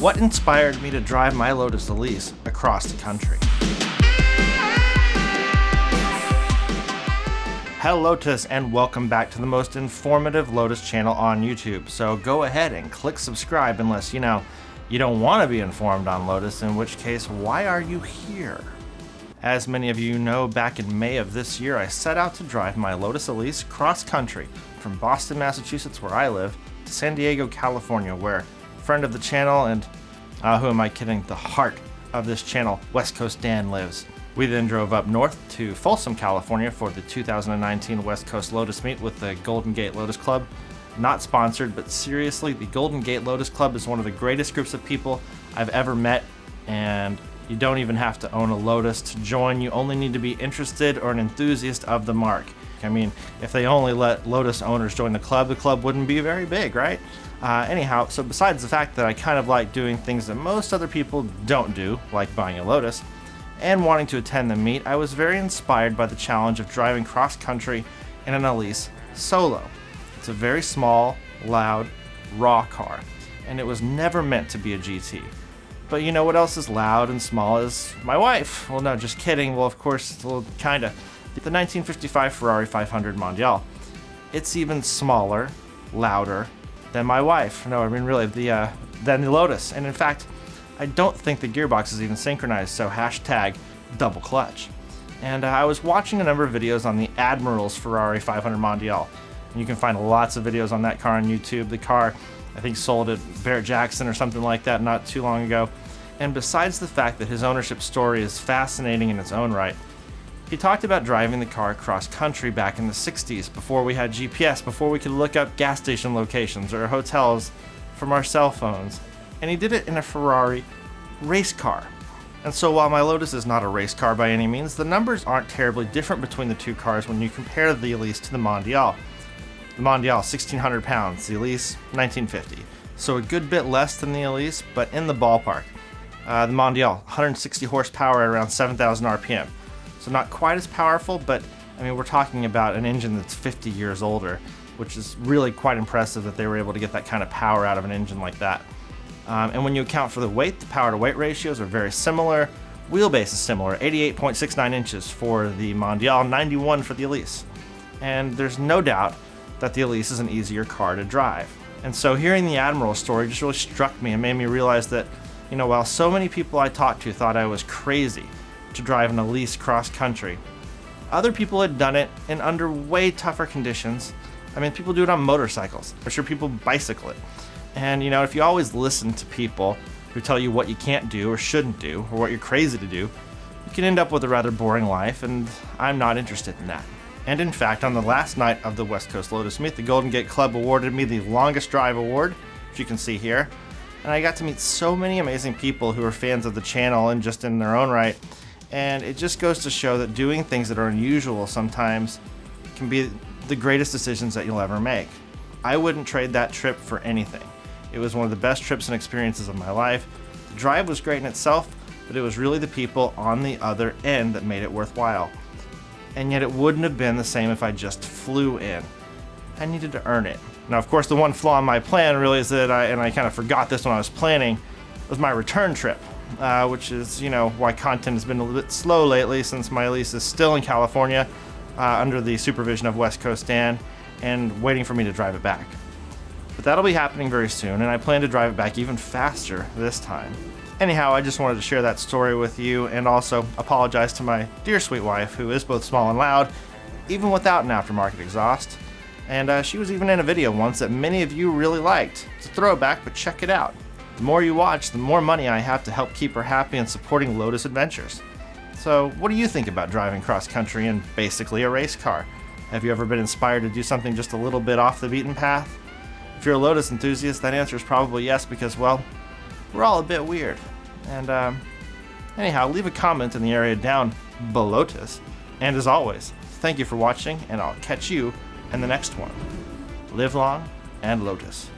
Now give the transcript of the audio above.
What inspired me to drive my Lotus Elise across the country? Hello Lotus, and welcome back to the most informative Lotus channel on YouTube. So go ahead and click subscribe unless you don't want to be informed on Lotus, in which case, why are you here? As many of you know, back in May of this year, I set out to drive my Lotus Elise cross country from Boston, Massachusetts, where I live, to San Diego, California, where a friend of the channel and, who am I kidding, the heart of this channel, West Coast Dan, lives. We then drove up north to Folsom, California for the 2019 West Coast Lotus Meet with the Golden Gate Lotus Club. Not sponsored, but seriously, the Golden Gate Lotus Club is one of the greatest groups of people I've ever met, and you don't even have to own a Lotus to join. You only need to be interested or an enthusiast of the mark. I mean, if they only let Lotus owners join the club wouldn't be very big, right? Anyhow, so besides the fact that I kind of like doing things that most other people don't do, like buying a Lotus, and wanting to attend the meet, I was very inspired by the challenge of driving cross-country in an Elise solo. It's a very small, loud, raw car, and it was never meant to be a GT. But you know what else is loud and small is my wife. Well, no, just kidding. Well, of course, it's a little kinda. The 1955 Ferrari 500 Mondial. It's even smaller, louder than my wife. No, I mean really, than the Lotus. And in fact, I don't think the gearbox is even synchronized, so hashtag double clutch. And I was watching a number of videos on the Admiral's Ferrari 500 Mondial. And you can find lots of videos on that car on YouTube. The car, I think, sold at Barrett Jackson or something like that not too long ago. And besides the fact that his ownership story is fascinating in its own right, he talked about driving the car cross country back in the 60s, before we had GPS, before we could look up gas station locations or hotels from our cell phones. And he did it in a Ferrari race car. And so while my Lotus is not a race car by any means, the numbers aren't terribly different between the two cars when you compare the Elise to the Mondial. The Mondial, 1,600 pounds, the Elise, 1,950. So a good bit less than the Elise, but in the ballpark. The Mondial, 160 horsepower at around 7,000 RPM. So not quite as powerful, but I mean, we're talking about an engine that's 50 years older, which is really quite impressive that they were able to get that kind of power out of an engine like that. And when you account for the weight, the power to weight ratios are very similar. Wheelbase is similar, 88.69 inches for the Mondial, 91 for the Elise. And there's no doubt that the Elise is an easier car to drive. And so hearing the Admiral story just really struck me and made me realize that, while so many people I talked to thought I was crazy to drive an Elise cross country, other people had done it in under way tougher conditions. I mean, people do it on motorcycles. I'm sure people bicycle it. And if you always listen to people who tell you what you can't do or shouldn't do, or what you're crazy to do, you can end up with a rather boring life, and I'm not interested in that. And in fact, on the last night of the West Coast Lotus Meet, the Golden Gate Club awarded me the longest drive award, which you can see here. And I got to meet so many amazing people who are fans of the channel and just in their own right. And it just goes to show that doing things that are unusual sometimes can be the greatest decisions that you'll ever make. I wouldn't trade that trip for anything. It was one of the best trips and experiences of my life. The drive was great in itself, but it was really the people on the other end that made it worthwhile. And yet it wouldn't have been the same if I just flew in. I needed to earn it. Now, of course, the one flaw in my plan really is that I kind of forgot this when I was planning, was my return trip, which is, why content has been a little bit slow lately, since my Elise is still in California under the supervision of West Coast Dan and waiting for me to drive it back. But that'll be happening very soon, and I plan to drive it back even faster this time. Anyhow, I just wanted to share that story with you, and also apologize to my dear sweet wife, who is both small and loud, even without an aftermarket exhaust. And she was even in a video once that many of you really liked. It's a throwback, but check it out. The more you watch, the more money I have to help keep her happy and supporting Lotus adventures. So what do you think about driving cross country in basically a race car? Have you ever been inspired to do something just a little bit off the beaten path? If you're a Lotus enthusiast, that answer is probably yes, because, well, we're all a bit weird. And anyhow, leave a comment in the area down below Lotus. And as always, thank you for watching, and I'll catch you in the next one. Live long and Lotus.